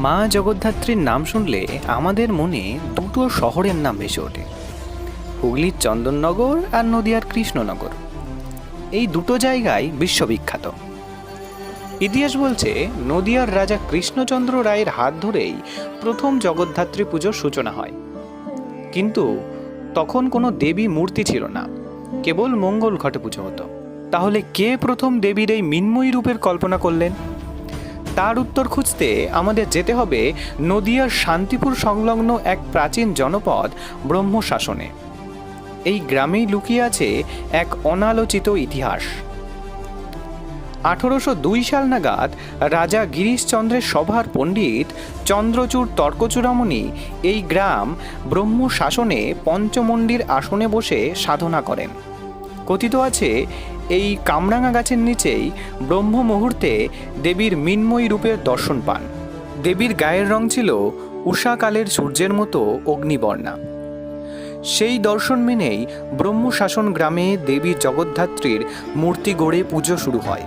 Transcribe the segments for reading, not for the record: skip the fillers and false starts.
মা জগদ্ধাত্রীর নাম শুনলে আমাদের মনে দুটো শহরের নাম ভেসে ওঠে, হুগলির চন্দননগর আর নদিয়ার কৃষ্ণনগর। এই দুটো জায়গায় বিশ্ববিখ্যাত। ইতিহাস বলছে নদিয়ার রাজা কৃষ্ণচন্দ্র রায়ের হাত ধরেই প্রথম জগদ্ধাত্রী পুজোর সূচনা হয়। কিন্তু তখন কোনো দেবী মূর্তি ছিল না, কেবল মঙ্গল ঘটে পুজো হতো। তাহলে কে প্রথম দেবীর এই মিন্ময়ী রূপের কল্পনা করলেন? তার উত্তর খুঁজতে আমাদের যেতে হবে নদিয়ার শান্তিপুর সংলগ্ন এক প্রাচীন জনপদ ব্রহ্মশাসনে। এই গ্রামেই লুকিয়ে আছে এক অনালোচিত ইতিহাস। 1802 সাল নাগাদ রাজা গিরিশচন্দ্রের সভার পণ্ডিত চন্দ্রচূড় তর্কচূড়ামণি এই গ্রাম ব্রহ্মশাসনে পঞ্চমন্ডির আসনে বসে সাধনা করেন। কথিত আছে এই কামরাঙা গাছের নিচেই ব্রহ্ম মুহূর্তে দেবীর মিন্ময়ী রূপের দর্শন পান। দেবীর গায়ের রং ছিল উষাকালের সূর্যের মতো অগ্নিবর্ণা। সেই দর্শন মেনেই ব্রহ্মশাসন গ্রামে দেবী জগদ্ধাত্রীর মূর্তি গড়ে পুজো শুরু হয়।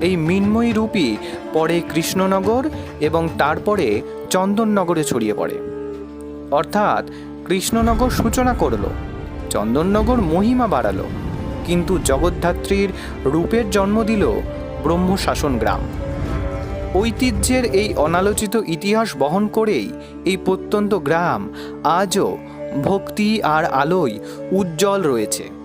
এই মিন্ময়ী রূপই পরে কৃষ্ণনগর এবং তারপরে চন্দননগরে ছড়িয়ে পড়ে। অর্থাৎ কৃষ্ণনগর সূচনা করল, চন্দননগর মহিমা বাড়ালো, কিন্তু জগদ্ধাত্রীর রূপের জন্ম দিল ব্রহ্মশাসন গ্রাম। ঐতিহ্যের এই অনালোচিত ইতিহাস বহন করেই এই প্রত্যন্ত গ্রাম আজও ভক্তি আর আলোয় উজ্জ্বল রয়েছে।